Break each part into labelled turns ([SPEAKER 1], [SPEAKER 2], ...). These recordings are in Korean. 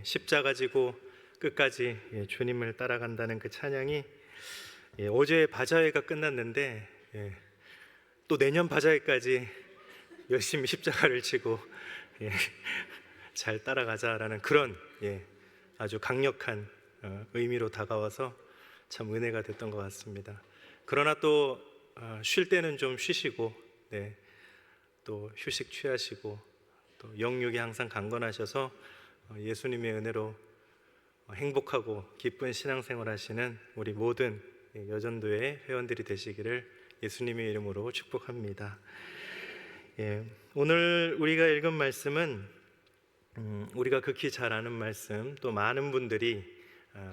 [SPEAKER 1] 십자가 지고 끝까지 주님을 따라간다는 그 찬양이 어제 바자회가 끝났는데 또 내년 바자회까지 열심히 십자가를 지고 잘 따라가자라는 그런 아주 강력한 의미로 다가와서 참 은혜가 됐던 것 같습니다. 그러나 또 쉴 때는 좀 쉬시고 또 휴식 취하시고 또 영육이 항상 강건하셔서 예수님의 은혜로 행복하고 기쁜 신앙생활 하시는 우리 모든 여전도의 회원들이 되시기를 예수님의 이름으로 축복합니다. 오늘 우리가 읽은 말씀은 우리가 극히 잘 아는 말씀, 또 많은 분들이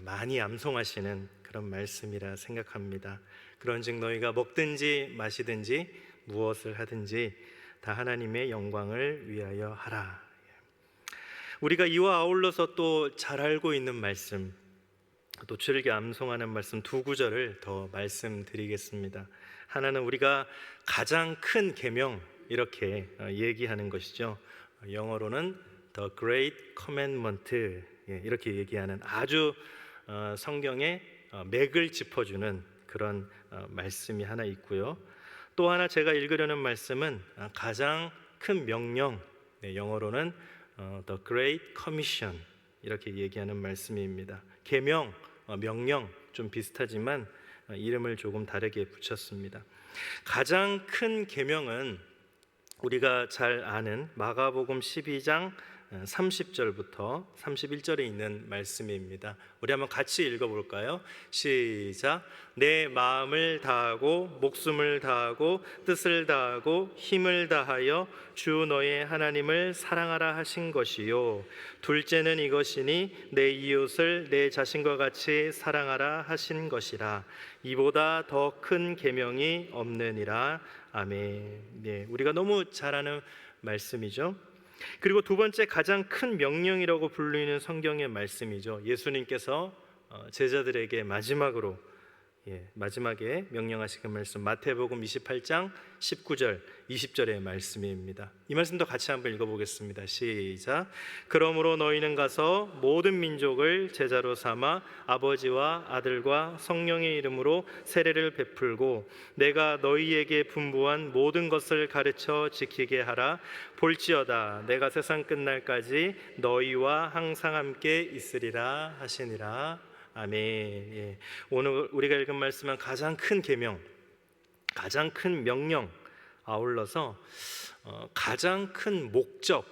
[SPEAKER 1] 많이 암송하시는 그런 말씀이라 생각합니다. 그런즉 너희가 먹든지 마시든지 무엇을 하든지 다 하나님의 영광을 위하여 하라. 우리가 이와 아울러서 또 잘 알고 있는 말씀, 또 즐겨 암송하는 말씀 두 구절을 더 말씀드리겠습니다. 하나는 우리가 가장 큰 계명 이렇게 얘기하는 것이죠. 영어로는 The Great Commandment 이렇게 얘기하는 아주 성경의 맥을 짚어주는 그런 말씀이 하나 있고요. 또 하나 제가 읽으려는 말씀은 가장 큰 명령, 영어로는 The Great Commission 이렇게 얘기하는 말씀입니다. 계명, 명령 좀 비슷하지만 이름을 조금 다르게 붙였습니다. 가장 큰 계명은 우리가 잘 아는 마가복음 12장 30절부터 31절에 있는 말씀입니다. 우리 한번 같이 읽어볼까요? 시작. 내 마음을 다하고 목숨을 다하고 뜻을 다하고 힘을 다하여 주 너의 하나님을 사랑하라 하신 것이요 둘째는 이것이니 내 이웃을 내 자신과 같이 사랑하라 하신 것이라. 이보다 더 큰 계명이 없느니라. 아멘. 우리가 너무 잘 아는 말씀이죠. 그리고 두 번째 가장 큰 명령이라고 불리는 성경의 말씀이죠. 예수님께서 제자들에게 마지막에 명령하신 그 말씀, 마태복음 28장 19절 20절의 말씀입니다. 이 말씀도 같이 한번 읽어보겠습니다. 시작. 그러므로 너희는 가서 모든 민족을 제자로 삼아 아버지와 아들과 성령의 이름으로 세례를 베풀고 내가 너희에게 분부한 모든 것을 가르쳐 지키게 하라. 볼지어다 내가 세상 끝날까지 너희와 항상 함께 있으리라 하시니라. 아멘. 오늘 우리가 읽은 말씀은 가장 큰 계명, 가장 큰 명령 아울러서 가장 큰 목적,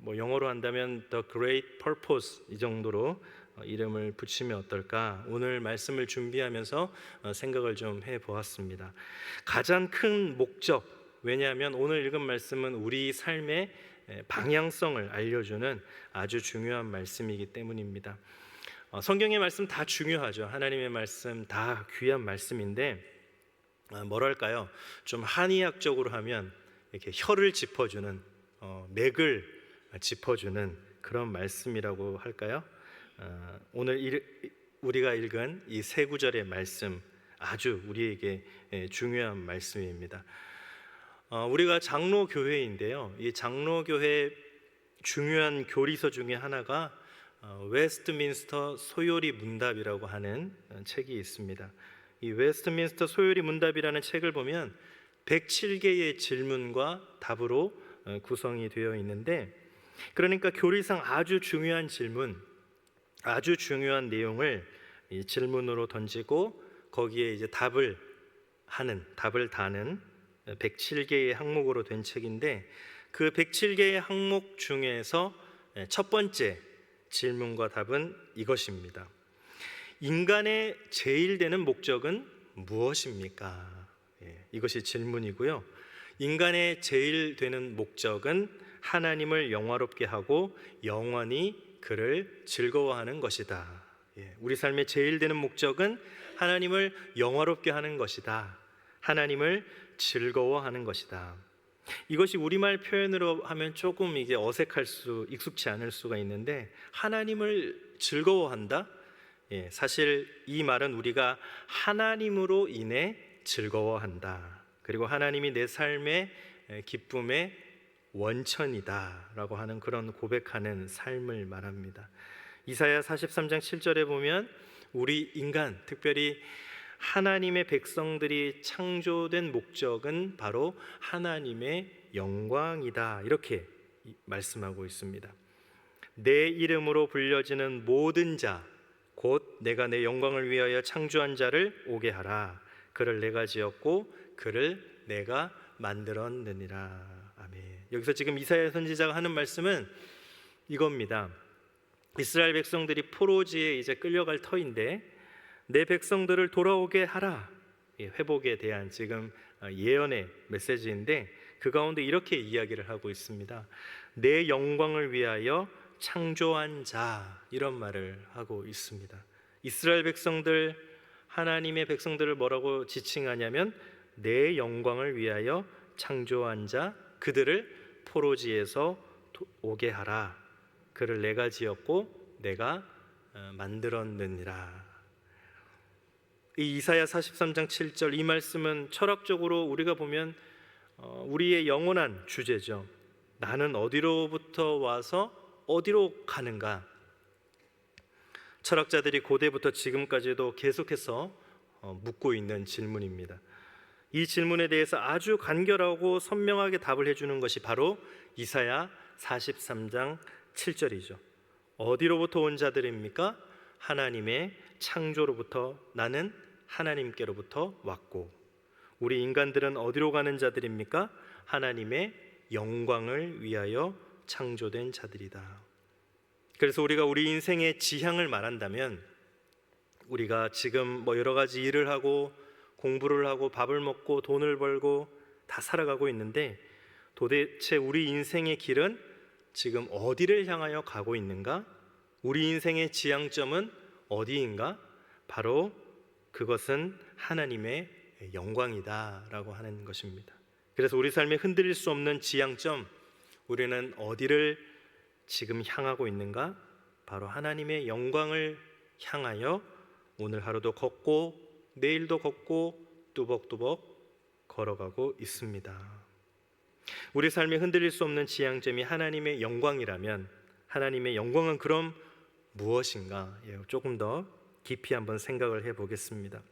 [SPEAKER 1] 영어로 한다면 The Great Purpose 이 정도로 이름을 붙이면 어떨까? 오늘 말씀을 준비하면서 생각을 좀 해보았습니다. 가장 큰 목적, 왜냐하면 오늘 읽은 말씀은 우리 삶의 방향성을 알려주는 아주 중요한 말씀이기 때문입니다. 성경의 말씀 다 중요하죠. 하나님의 말씀 다 귀한 말씀인데 뭐랄까요? 좀 한의학적으로 하면 이렇게 혀를 짚어주는 맥을 짚어주는 그런 말씀이라고 할까요? 오늘 우리가 읽은 이 세 구절의 말씀 아주 우리에게 중요한 말씀입니다. 우리가 장로교회인데요. 이 장로교회 중요한 교리서 중에 하나가 웨스트민스터 소요리 문답이라고 하는 책이 있습니다. 이 웨스트민스터 소요리 문답이라는 책을 보면 107개의 질문과 답으로 구성이 되어 있는데, 그러니까 교리상 아주 중요한 질문, 아주 중요한 내용을 이 질문으로 던지고 거기에 이제 답을 다는 107개의 항목으로 된 책인데, 그 107개의 항목 중에서 첫 번째 질문과 답은 이것입니다. 인간의 제일 되는 목적은 무엇입니까? 이것이 질문이고요. 인간의 제일 되는 목적은 하나님을 영화롭게 하고 영원히 그를 즐거워하는 것이다. 우리 삶의 제일 되는 목적은 하나님을 영화롭게 하는 것이다. 하나님을 즐거워하는 것이다. 이것이 우리말 표현으로 하면 조금 이제 익숙치 않을 수가 있는데, 하나님을 즐거워한다? 사실 이 말은 우리가 하나님으로 인해 즐거워한다. 그리고 하나님이 내 삶의 기쁨의 원천이다라고 하는 그런 고백하는 삶을 말합니다. 이사야 43장 7절에 보면 우리 인간, 특별히 하나님의 백성들이 창조된 목적은 바로 하나님의 영광이다, 이렇게 말씀하고 있습니다. 내 이름으로 불려지는 모든 자, 곧 내가 내 영광을 위하여 창조한 자를 오게 하라. 그를 내가 지었고 그를 내가 만들었느니라. 아멘. 여기서 지금 이사야 선지자가 하는 말씀은 이겁니다. 이스라엘 백성들이 포로지에 이제 끌려갈 터인데 내 백성들을 돌아오게 하라. 회복에 대한 지금 예언의 메시지인데 그 가운데 이렇게 이야기를 하고 있습니다. 내 영광을 위하여 창조한 자, 이런 말을 하고 있습니다. 이스라엘 백성들, 하나님의 백성들을 뭐라고 지칭하냐면 내 영광을 위하여 창조한 자, 그들을 포로지에서 오게 하라. 그를 내가 지었고 내가 만들었느니라. 이 이사야 43장 7절 이 말씀은 철학적으로 우리가 보면 우리의 영원한 주제죠. 나는 어디로부터 와서 어디로 가는가? 철학자들이 고대부터 지금까지도 계속해서 묻고 있는 질문입니다. 이 질문에 대해서 아주 간결하고 선명하게 답을 해주는 것이 바로 이사야 43장 7절이죠. 어디로부터 온 자들입니까? 하나님의 창조로부터, 나는 하나님께로부터 왔고. 우리 인간들은 어디로 가는 자들입니까? 하나님의 영광을 위하여 창조된 자들이다. 그래서 우리가 우리 인생의 지향을 말한다면 우리가 지금 여러 가지 일을 하고 공부를 하고 밥을 먹고 돈을 벌고 다 살아가고 있는데 도대체 우리 인생의 길은 지금 어디를 향하여 가고 있는가? 우리 인생의 지향점은 어디인가? 바로 그것은 하나님의 영광이다라고 하는 것입니다. 그래서 우리 삶에 흔들릴 수 없는 지향점, 우리는 어디를 지금 향하고 있는가? 바로 하나님의 영광을 향하여 오늘 하루도 걷고 내일도 걷고 뚜벅뚜벅 걸어가고 있습니다. 우리 삶에 흔들릴 수 없는 지향점이 하나님의 영광이라면 하나님의 영광은 그럼 무엇인가? 조금 더 깊이 한번 생각을 해보겠습니다.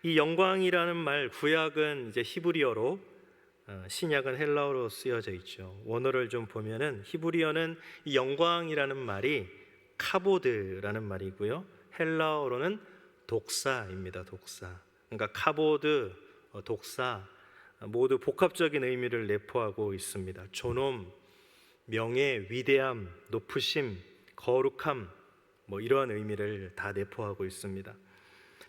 [SPEAKER 1] 이 영광이라는 말, 구약은 이제 히브리어로, 신약은 헬라어로 쓰여져 있죠. 원어를 좀 보면은 히브리어는 이 영광이라는 말이 카보드라는 말이고요, 헬라어로는 독사입니다. 독사. 그러니까 카보드, 독사 모두 복합적인 의미를 내포하고 있습니다. 존엄, 명예, 위대함, 높으심, 거룩함, 이러한 의미를 다 내포하고 있습니다.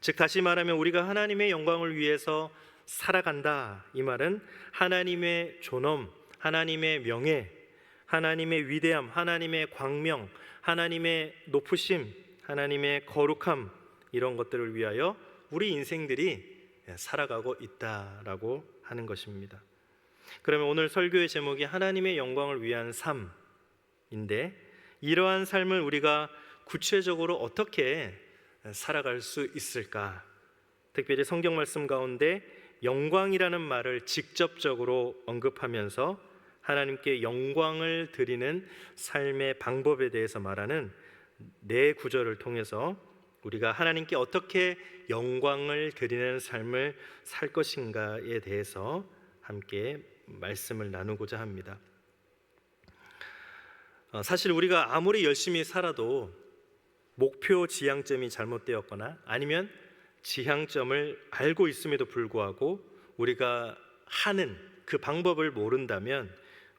[SPEAKER 1] 즉 다시 말하면 우리가 하나님의 영광을 위해서 살아간다, 이 말은 하나님의 존엄, 하나님의 명예, 하나님의 위대함, 하나님의 광명, 하나님의 높으심, 하나님의 거룩함, 이런 것들을 위하여 우리 인생들이 살아가고 있다라고 하는 것입니다. 그러면 오늘 설교의 제목이 하나님의 영광을 위한 삶인데 이러한 삶을 우리가 구체적으로 어떻게 살아갈 수 있을까? 특별히 성경 말씀 가운데 영광이라는 말을 직접적으로 언급하면서 하나님께 영광을 드리는 삶의 방법에 대해서 말하는 네 구절을 통해서 우리가 하나님께 어떻게 영광을 드리는 삶을 살 것인가에 대해서 함께 말씀을 나누고자 합니다. 사실 우리가 아무리 열심히 살아도 목표 지향점이 잘못되었거나 아니면 지향점을 알고 있음에도 불구하고 우리가 하는 그 방법을 모른다면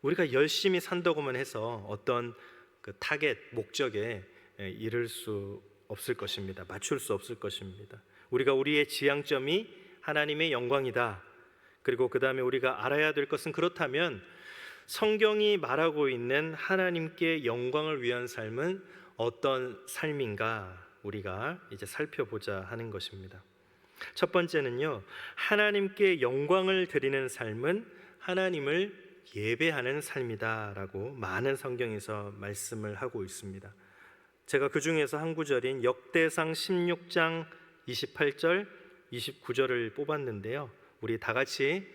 [SPEAKER 1] 우리가 열심히 산다고만 해서 어떤 그 타겟, 목적에 이를 수 없을 것입니다. 맞출 수 없을 것입니다. 우리가 우리의 지향점이 하나님의 영광이다. 그리고 그 다음에 우리가 알아야 될 것은, 그렇다면 성경이 말하고 있는 하나님께 영광을 위한 삶은 어떤 삶인가 우리가 이제 살펴보자 하는 것입니다. 첫 번째는요, 하나님께 영광을 드리는 삶은 하나님을 예배하는 삶이다라고 많은 성경에서 말씀을 하고 있습니다. 제가 그 중에서 한 구절인 역대상 16장 28절 29절을 뽑았는데요, 우리 다 같이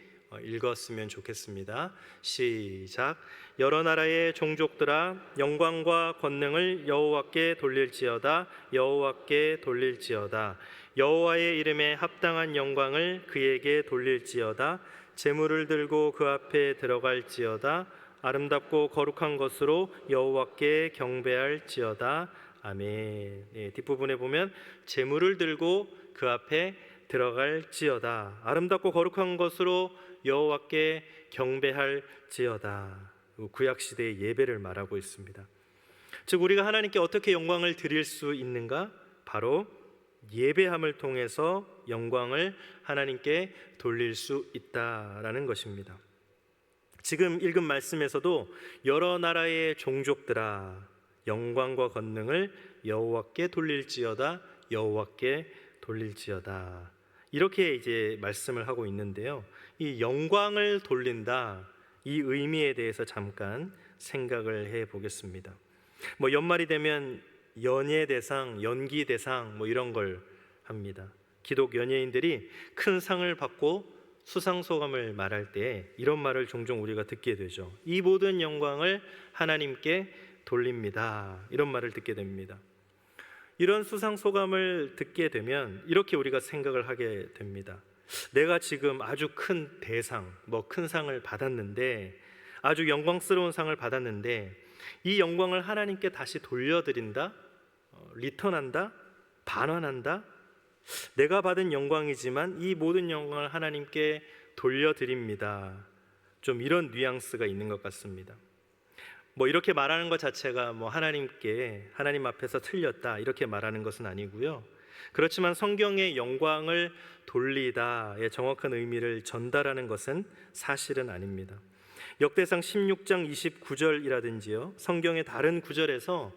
[SPEAKER 1] 읽었으면 좋겠습니다. 시작. 여러 나라의 종족들아 영광과 권능을 여호와께 돌릴지어다. 여호와께 돌릴지어다. 여호와의 이름에 합당한 영광을 그에게 돌릴지어다. 제물을 들고 그 앞에 들어갈지어다. 아름답고 거룩한 것으로 여호와께 경배할지어다. 아멘. 뒷부분에 보면 제물을 들고 그 앞에 들어갈지어다. 아름답고 거룩한 것으로 여호와께 경배할지어다. 구약 시대의 예배를 말하고 있습니다. 즉 우리가 하나님께 어떻게 영광을 드릴 수 있는가? 바로 예배함을 통해서 영광을 하나님께 돌릴 수 있다라는 것입니다. 지금 읽은 말씀에서도 여러 나라의 종족들아 영광과 권능을 여호와께 돌릴지어다. 여호와께 돌릴지어다. 이렇게 이제 말씀을 하고 있는데요. 이 영광을 돌린다, 이 의미에 대해서 잠깐 생각을 해 보겠습니다. 연말이 되면 연예 대상, 연기 대상 이런 걸 합니다. 기독 연예인들이 큰 상을 받고 수상 소감을 말할 때 이런 말을 종종 우리가 듣게 되죠. 이 모든 영광을 하나님께 돌립니다. 이런 말을 듣게 됩니다. 이런 수상 소감을 듣게 되면 이렇게 우리가 생각을 하게 됩니다. 내가 지금 아주 큰 대상, 큰 상을 받았는데, 아주 영광스러운 상을 받았는데 이 영광을 하나님께 다시 돌려드린다? 리턴한다? 반환한다? 내가 받은 영광이지만 이 모든 영광을 하나님께 돌려드립니다. 좀 이런 뉘앙스가 있는 것 같습니다. 이렇게 말하는 것 자체가 하나님 앞에서 틀렸다 이렇게 말하는 것은 아니고요. 그렇지만 성경의 영광을 돌리다의 정확한 의미를 전달하는 것은 사실은 아닙니다. 역대상 16장 29절이라든지요, 성경의 다른 구절에서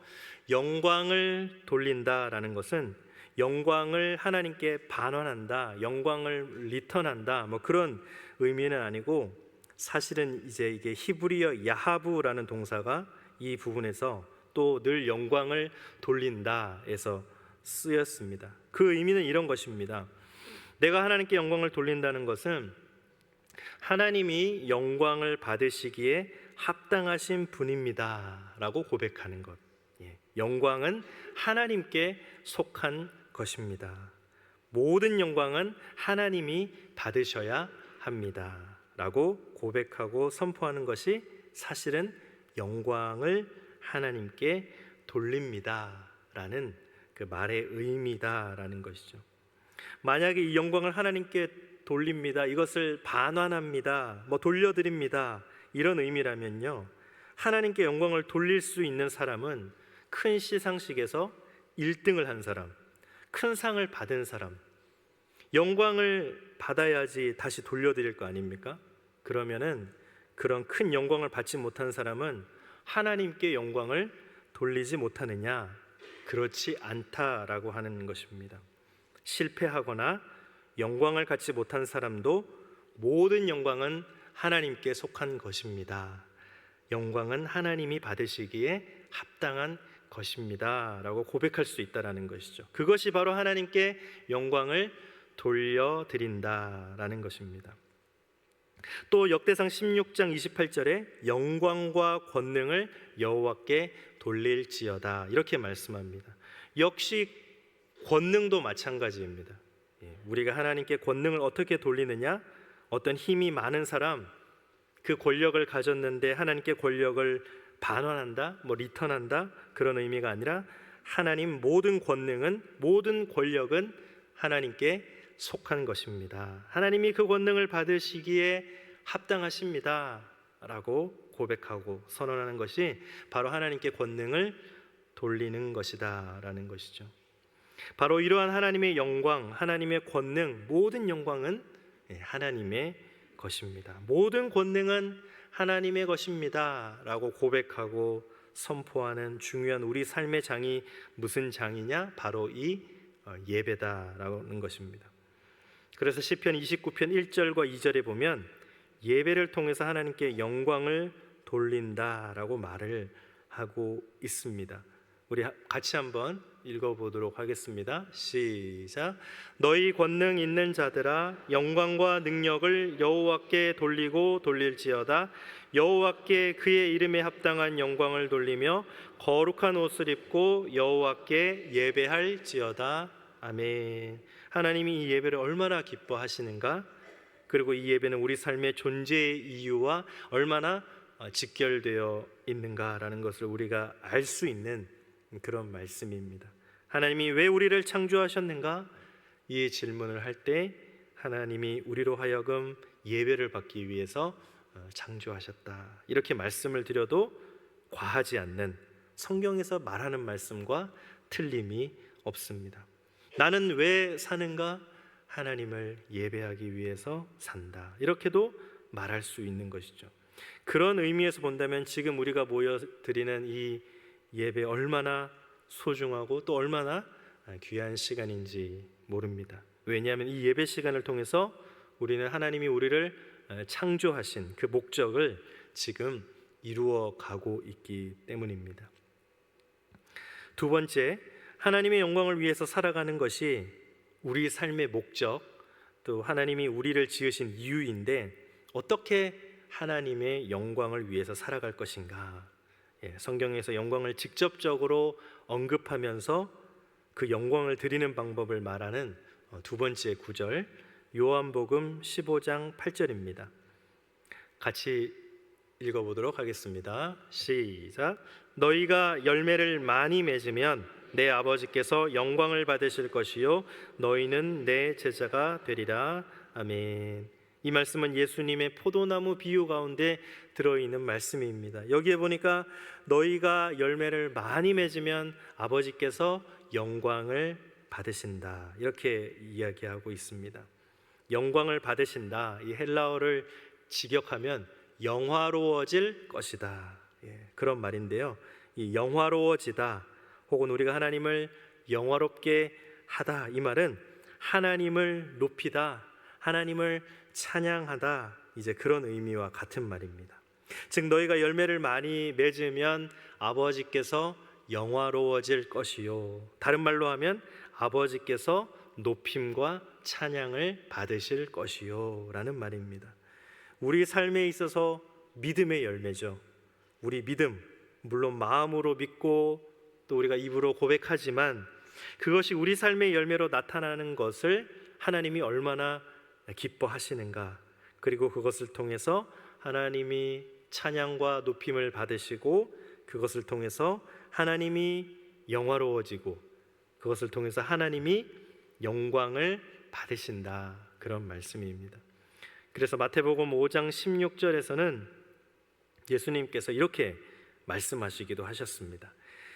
[SPEAKER 1] 영광을 돌린다라는 것은 영광을 하나님께 반환한다, 영광을 리턴한다 그런 의미는 아니고, 사실은 이제 이게 히브리어 야하부라는 동사가 이 부분에서 또 늘 영광을 돌린다에서 쓰였습니다. 그 의미는 이런 것입니다. 내가 하나님께 영광을 돌린다는 것은 하나님이 영광을 받으시기에 합당하신 분입니다 라고 고백하는 것. 영광은 하나님께 속한 것입니다. 모든 영광은 하나님이 받으셔야 합니다 라고 고백하고 선포하는 것이 사실은 영광을 하나님께 돌립니다 라는 그 말의 의미다라는 것이죠. 만약에 이 영광을 하나님께 돌립니다, 이것을 반환합니다, 돌려드립니다 이런 의미라면요, 하나님께 영광을 돌릴 수 있는 사람은 큰 시상식에서 1등을 한 사람, 큰 상을 받은 사람, 영광을 받아야지 다시 돌려드릴 거 아닙니까? 그러면은 그런 큰 영광을 받지 못한 사람은 하나님께 영광을 돌리지 못하느냐? 그렇지 않다라고 하는 것입니다. 실패하거나 영광을 갖지 못한 사람도 모든 영광은 하나님께 속한 것입니다. 영광은 하나님이 받으시기에 합당한 것입니다 라고 고백할 수 있다라는 것이죠. 그것이 바로 하나님께 영광을 돌려드린다라는 것입니다. 또 역대상 16장 28절에 영광과 권능을 여호와께 돌릴지어다 이렇게 말씀합니다. 역시 권능도 마찬가지입니다. 우리가 하나님께 권능을 어떻게 돌리느냐? 어떤 힘이 많은 사람, 그 권력을 가졌는데 하나님께 권력을 반환한다, 리턴한다 그런 의미가 아니라 하나님 모든 권능은, 모든 권력은 하나님께 속한 것입니다. 하나님이 그 권능을 받으시기에 합당하십니다 라고 고백하고 선언하는 것이 바로 하나님께 권능을 돌리는 것이다 라는 것이죠. 바로 이러한 하나님의 영광, 하나님의 권능, 모든 영광은 하나님의 것입니다. 모든 권능은 하나님의 것입니다 라고 고백하고 선포하는 중요한 우리 삶의 장이 무슨 장이냐? 바로 이 예배다라는 것입니다. 그래서 시편 29편 1절과 2절에 보면 예배를 통해서 하나님께 영광을 돌린다라고 말을 하고 있습니다. 우리 같이 한번 읽어보도록 하겠습니다. 시작. 너희 권능 있는 자들아 영광과 능력을 여호와께 돌리고 돌릴지어다. 여호와께 그의 이름에 합당한 영광을 돌리며 거룩한 옷을 입고 여호와께 예배할지어다. 아멘. 하나님이 이 예배를 얼마나 기뻐하시는가? 그리고 이 예배는 우리 삶의 존재의 이유와 얼마나 직결되어 있는가라는 것을 우리가 알 수 있는 그런 말씀입니다. 하나님이 왜 우리를 창조하셨는가? 이 질문을 할 때 하나님이 우리로 하여금 예배를 받기 위해서 창조하셨다. 이렇게 말씀을 드려도 과하지 않는 성경에서 말하는 말씀과 틀림이 없습니다. 나는 왜 사는가? 하나님을 예배하기 위해서 산다. 이렇게도 말할 수 있는 것이죠. 그런 의미에서 본다면 지금 우리가 모여 드리는 이 예배 얼마나 소중하고 또 얼마나 귀한 시간인지 모릅니다. 왜냐하면 이 예배 시간을 통해서 우리는 하나님이 우리를 창조하신 그 목적을 지금 이루어 가고 있기 때문입니다. 두 번째, 하나님의 영광을 위해서 살아가는 것이 우리 삶의 목적, 또 하나님이 우리를 지으신 이유인데 어떻게 하나님의 영광을 위해서 살아갈 것인가? 성경에서 영광을 직접적으로 언급하면서 그 영광을 드리는 방법을 말하는 두 번째 구절, 요한복음 15장 8절입니다. 같이 읽어보도록 하겠습니다. 시작. 너희가 열매를 많이 맺으면 내 아버지께서 영광을 받으실 것이요 너희는 내 제자가 되리라. 아멘. 이 말씀은 예수님의 포도나무 비유 가운데 들어있는 말씀입니다. 여기에 보니까 너희가 열매를 많이 맺으면 아버지께서 영광을 받으신다, 이렇게 이야기하고 있습니다. 영광을 받으신다, 이 헬라어를 직역하면 영화로워질 것이다, 그런 말인데요. 이 영화로워지다 혹은 우리가 하나님을 영화롭게 하다, 이 말은 하나님을 높이다, 하나님을 찬양하다, 이제 그런 의미와 같은 말입니다. 즉 너희가 열매를 많이 맺으면 아버지께서 영화로워질 것이요, 다른 말로 하면 아버지께서 높임과 찬양을 받으실 것이요 라는 말입니다. 우리 삶에 있어서 믿음의 열매죠. 우리 믿음, 물론 마음으로 믿고 또 우리가 입으로 고백하지만 그것이 우리 삶의 열매로 나타나는 것을 하나님이 얼마나 기뻐하시는가, 그리고 그것을 통해서 하나님이 찬양과 높임을 받으시고 그것을 통해서 하나님이 영화로워지고 그것을 통해서 하나님이 영광을 받으신다, 그런 말씀입니다. 그래서 마태복음 5장 16절에서는 예수님께서 이렇게 말씀하시기도 하셨습니다.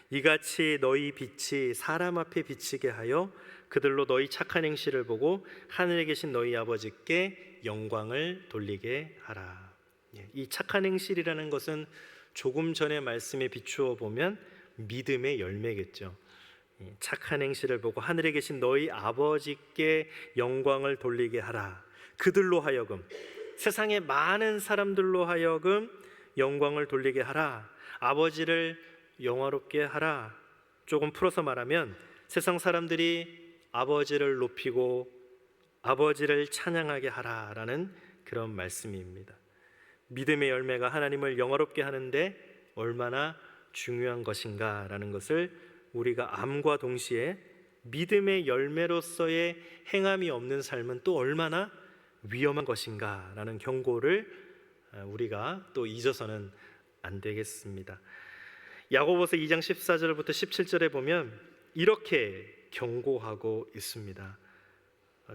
[SPEAKER 1] 이같이 너희 빛이 사람 앞에 비치게 하여 그들로 너희 착한 행실을 보고 하늘에 계신 너희 아버지께 영광을 돌리게 하라. 이 착한 행실이라는 것은 조금 전의 말씀에 비추어 보면 믿음의 열매겠죠. 착한 행실을 보고 하늘에 계신 너희 아버지께 영광을 돌리게 하라. 그들로 하여금, 세상의 많은 사람들로 하여금 영광을 돌리게 하라. 아버지를 영화롭게 하라. 조금 풀어서 말하면 세상 사람들이 아버지를 높이고 아버지를 찬양하게 하라라는 그런 말씀입니다. 믿음의 열매가 하나님을 영화롭게 하는데 얼마나 중요한 것인가라는 것을 우리가 암과 동시에 믿음의 열매로서의 행함이 없는 삶은 또 얼마나 위험한 것인가라는 경고를 우리가 또 잊어서는 안 되겠습니다. 야고보서 2장 14절부터 17절에 보면 이렇게 경고하고 있습니다.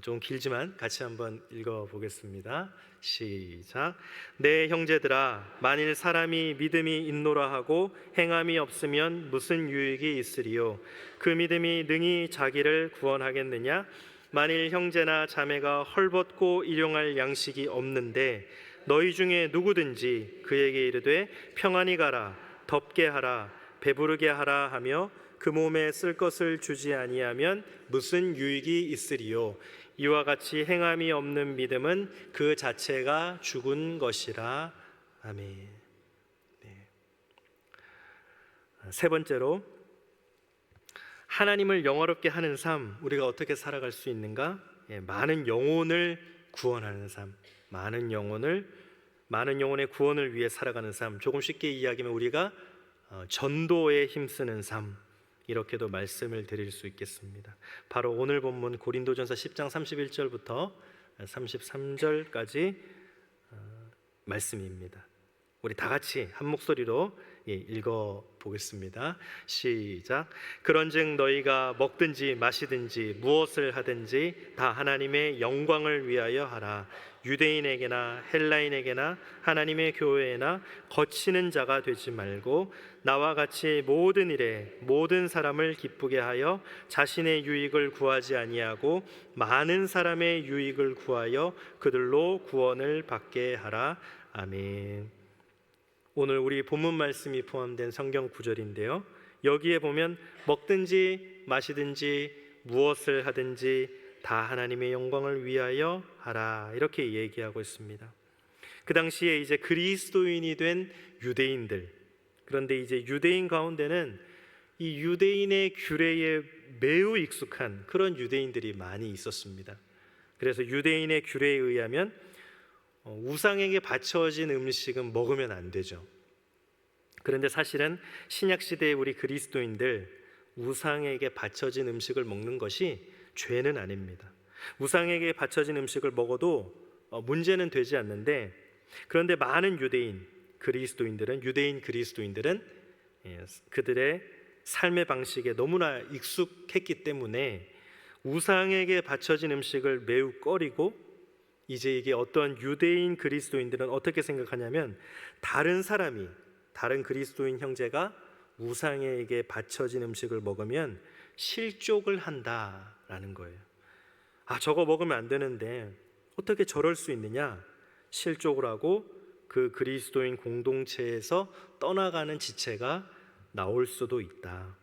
[SPEAKER 1] 조금 길지만 같이 한번 읽어보겠습니다. 시작. 내 형제들아, 만일 사람이 믿음이 있노라 하고 행함이 없으면 무슨 유익이 있으리요? 그 믿음이 능히 자기를 구원하겠느냐? 만일 형제나 자매가 헐벗고 일용할 양식이 없는데 너희 중에 누구든지 그에게 이르되 평안히 가라, 덥게 하라, 배부르게 하라 하며 그 몸에 쓸 것을 주지 아니하면 무슨 유익이 있으리요? 이와 같이 행함이 없는 믿음은 그 자체가 죽은 것이라. 아멘. 네. 세 번째로 하나님을 영화롭게 하는 삶, 우리가 어떻게 살아갈 수 있는가? 많은 영혼을 구원하는 삶, 많은 영혼의 구원을 위해 살아가는 삶. 조금 쉽게 이야기하면 우리가 전도에 힘쓰는 삶, 이렇게도 말씀을 드릴 수 있겠습니다. 바로 오늘 본문 고린도전서 10장 31절부터 33절까지 말씀입니다. 우리 다 같이 한 목소리로 읽어 보겠습니다. 시작. 그런즉 너희가 먹든지 마시든지 무엇을 하든지 다 하나님의 영광을 위하여 하라. 유대인에게나 헬라인에게나 하나님의 교회에나 거치는 자가 되지 말고 나와 같이 모든 일에 모든 사람을 기쁘게 하여 자신의 유익을 구하지 아니하고 많은 사람의 유익을 구하여 그들로 구원을 받게 하라. 아멘. 오늘 우리 본문 말씀이 포함된 성경 구절인데요, 여기에 보면 먹든지 마시든지 무엇을 하든지 다 하나님의 영광을 위하여 하라, 이렇게 얘기하고 있습니다. 그 당시에 이제 그리스도인이 된 유대인들, 그런데 이제 유대인 가운데는 이 유대인의 규례에 매우 익숙한 그런 유대인들이 많이 있었습니다. 그래서 유대인의 규례에 의하면 우상에게 바쳐진 음식은 먹으면 안 되죠. 그런데 사실은 신약 시대의 우리 그리스도인들, 우상에게 바쳐진 음식을 먹는 것이 죄는 아닙니다. 우상에게 바쳐진 음식을 먹어도 문제는 되지 않는데, 그런데 많은 유대인 그리스도인들은 그들의 삶의 방식에 너무나 익숙했기 때문에 우상에게 바쳐진 음식을 매우 꺼리고, 이제 이게 어떤 유대인 그리스도인들은 어떻게 생각하냐면, 다른 그리스도인 형제가 우상에게 바쳐진 음식을 먹으면 실족을 한다라는 거예요. 저거 먹으면 안 되는데 어떻게 저럴 수 있느냐, 실족을 하고 그 그리스도인 공동체에서 떠나가는 지체가 나올 수도 있다.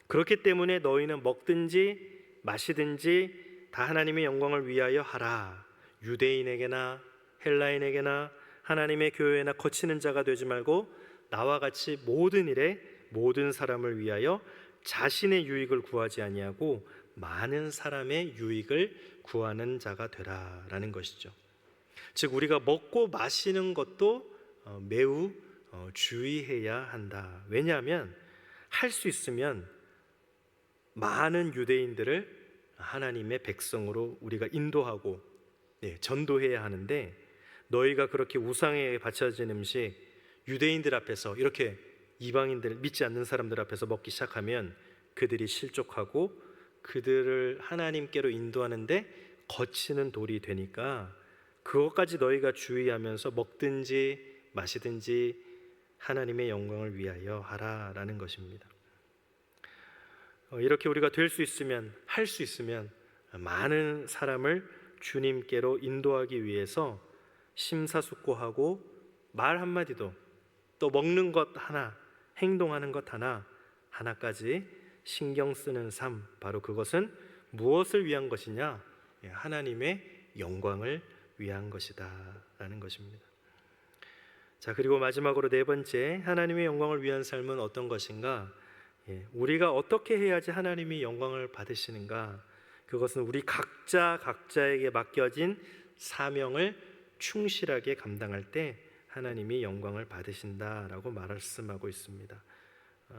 [SPEAKER 1] 그렇기 때문에 너희는 먹든지 마시든지 다 하나님의 영광을 위하여 하라. 유대인에게나 헬라인에게나 하나님의 교회나 거치는 자가 되지 말고 나와 같이 모든 일에 모든 사람을 위하여 자신의 유익을 구하지 아니하고 많은 사람의 유익을 구하는 자가 되라라는 것이죠. 즉 우리가 먹고 마시는 것도 매우 주의해야 한다. 왜냐하면 할 수 있으면 많은 유대인들을 하나님의 백성으로 우리가 인도하고 전도해야 하는데, 너희가 그렇게 우상에 바쳐진 음식 유대인들 앞에서, 이렇게 이방인들, 믿지 않는 사람들 앞에서 먹기 시작하면 그들이 실족하고 그들을 하나님께로 인도하는데 거치는 돌이 되니까 그것까지 너희가 주의하면서 먹든지 마시든지 하나님의 영광을 위하여 하라라는 것입니다. 이렇게 우리가 될 수 있으면, 할 수 있으면 많은 사람을 주님께로 인도하기 위해서 심사숙고하고 말 한마디도, 또 먹는 것 하나, 행동하는 것 하나까지 신경 쓰는 삶, 바로 그것은 무엇을 위한 것이냐? 하나님의 영광을 위한 것이다 라는 것입니다. 자, 그리고 마지막으로 네 번째, 하나님의 영광을 위한 삶은 어떤 것인가? 우리가 어떻게 해야지 하나님이 영광을 받으시는가? 그것은 우리 각자에게 맡겨진 사명을 충실하게 감당할 때 하나님이 영광을 받으신다라고 말씀하고 있습니다.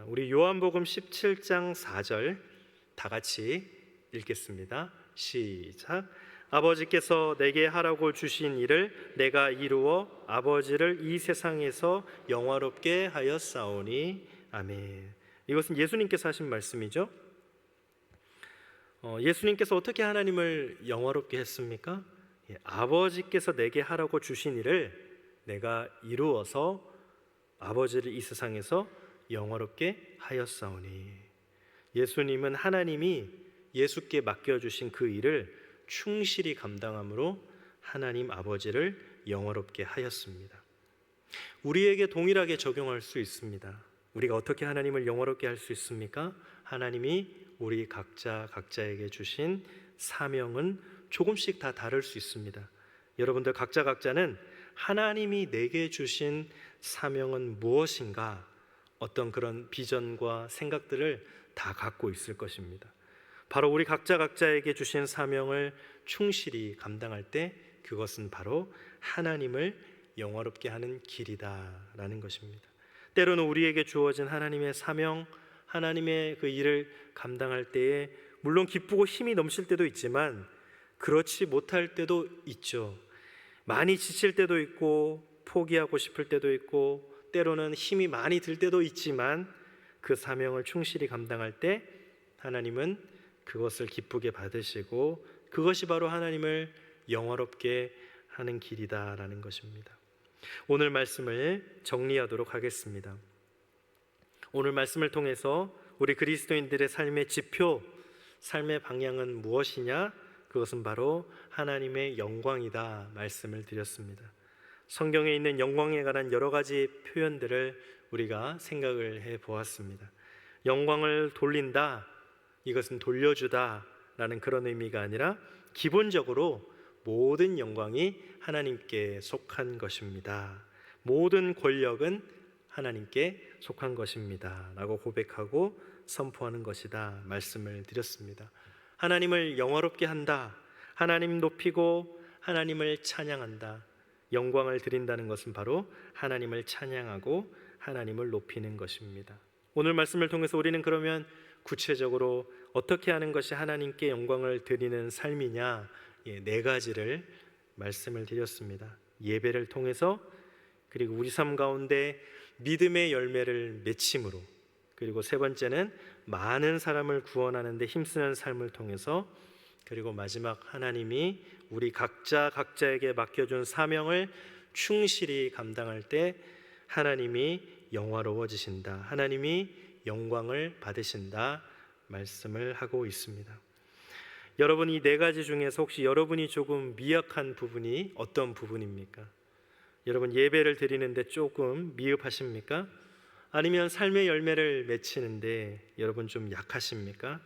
[SPEAKER 1] 우리 요한복음 17장 4절 다 같이 읽겠습니다. 시작. 아버지께서 내게 하라고 주신 일을 내가 이루어 아버지를 이 세상에서 영화롭게 하였사오니. 아멘. 이것은 예수님께서 하신 말씀이죠. 예수님께서 어떻게 하나님을 영화롭게 했습니까? 아버지께서 내게 하라고 주신 일을 내가 이루어서 아버지를 이 세상에서 영화롭게 하였사오니. 예수님은 하나님이 예수께 맡겨주신 그 일을 충실히 감당함으로 하나님 아버지를 영화롭게 하였습니다. 우리에게 동일하게 적용할 수 있습니다. 우리가 어떻게 하나님을 영화롭게 할 수 있습니까? 하나님이 우리 각자에게 주신 사명은 조금씩 다 다를 수 있습니다. 여러분들 각자는 하나님이 내게 주신 사명은 무엇인가, 어떤 그런 비전과 생각들을 다 갖고 있을 것입니다. 바로 우리 각자에게 주신 사명을 충실히 감당할 때 그것은 바로 하나님을 영화롭게 하는 길이다라는 것입니다. 때로는 우리에게 주어진 하나님의 사명, 하나님의 그 일을 감당할 때에 물론 기쁘고 힘이 넘칠 때도 있지만 그렇지 못할 때도 있죠. 많이 지칠 때도 있고 포기하고 싶을 때도 있고 때로는 힘이 많이 들 때도 있지만 그 사명을 충실히 감당할 때 하나님은 그것을 기쁘게 받으시고 그것이 바로 하나님을 영화롭게 하는 길이다라는 것입니다. 오늘 말씀을 정리하도록 하겠습니다. 오늘 말씀을 통해서 우리 그리스도인들의 삶의 지표, 삶의 방향은 무엇이냐? 그것은 바로 하나님의 영광이다 말씀을 드렸습니다. 성경에 있는 영광에 관한 여러 가지 표현들을 우리가 생각을 해 보았습니다. 영광을 돌린다, 이것은 돌려주다 라는 그런 의미가 아니라 기본적으로 모든 영광이 하나님께 속한 것입니다. 모든 권력은 하나님께 속한 것입니다 라고 고백하고 선포하는 것이다 말씀을 드렸습니다. 하나님을 영화롭게 한다, 하나님 높이고 하나님을 찬양한다. 영광을 드린다는 것은 바로 하나님을 찬양하고 하나님을 높이는 것입니다. 오늘 말씀을 통해서 우리는 그러면 구체적으로 어떻게 하는 것이 하나님께 영광을 드리는 삶이냐, 네 가지를 말씀을 드렸습니다. 예배를 통해서, 그리고 우리 삶 가운데 믿음의 열매를 맺힘으로, 그리고 세 번째는 많은 사람을 구원하는 데 힘쓰는 삶을 통해서, 그리고 마지막 하나님이 우리 각자에게 맡겨준 사명을 충실히 감당할 때 하나님이 영화로워지신다, 하나님이 영광을 받으신다 말씀을 하고 있습니다. 여러분, 이 네 가지 중에서 혹시 여러분이 조금 미약한 부분이 어떤 부분입니까? 여러분, 예배를 드리는데 조금 미흡하십니까? 아니면 삶의 열매를 맺히는데 여러분 좀 약하십니까?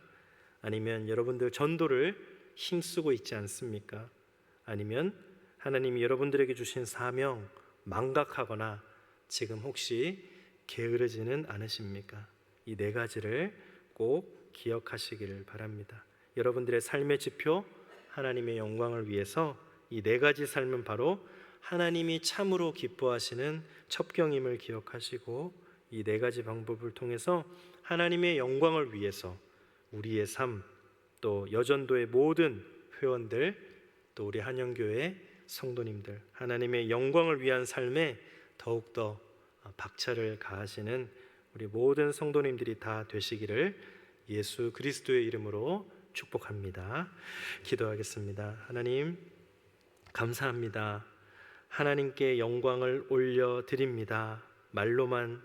[SPEAKER 1] 아니면 여러분들 전도를 힘쓰고 있지 않습니까? 아니면 하나님이 여러분들에게 주신 사명 망각하거나 지금 혹시 게으르지는 않으십니까? 이 네 가지를 꼭 기억하시기를 바랍니다. 여러분들의 삶의 지표, 하나님의 영광을 위해서 이 네 가지 삶은 바로 하나님이 참으로 기뻐하시는 첩경임을 기억하시고 이 네 가지 방법을 통해서 하나님의 영광을 위해서 우리의 삶, 또 여전도의 모든 회원들, 또 우리 한영교회 성도님들, 하나님의 영광을 위한 삶에 더욱더 박차를 가하시는 우리 모든 성도님들이 다 되시기를 예수 그리스도의 이름으로 축복합니다. 기도하겠습니다. 하나님, 감사합니다. 하나님께 영광을 올려드립니다. 말로만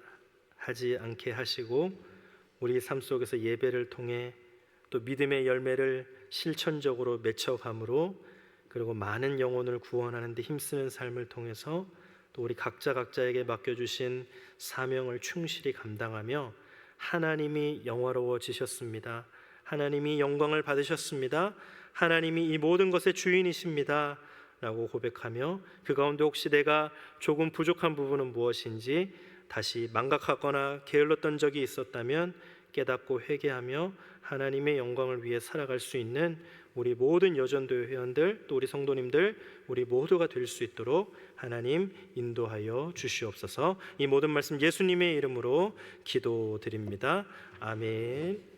[SPEAKER 1] 하지 않게 하시고 우리 삶 속에서 예배를 통해 또 믿음의 열매를 실천적으로 맺혀감으로, 그리고 많은 영혼을 구원하는 데 힘쓰는 삶을 통해서 또 우리 각자에게 맡겨주신 사명을 충실히 감당하며 하나님이 영화로워지셨습니다. 하나님이 영광을 받으셨습니다. 하나님이 이 모든 것의 주인이십니다 라고 고백하며 그 가운데 혹시 내가 조금 부족한 부분은 무엇인지 다시 망각하거나 게을렀던 적이 있었다면 깨닫고 회개하며 하나님의 영광을 위해 살아갈 수 있는 우리 모든 여전도회 회원들, 또 우리 성도님들, 우리 모두가 될 수 있도록 하나님 인도하여 주시옵소서. 이 모든 말씀 예수님의 이름으로 기도드립니다. 아멘.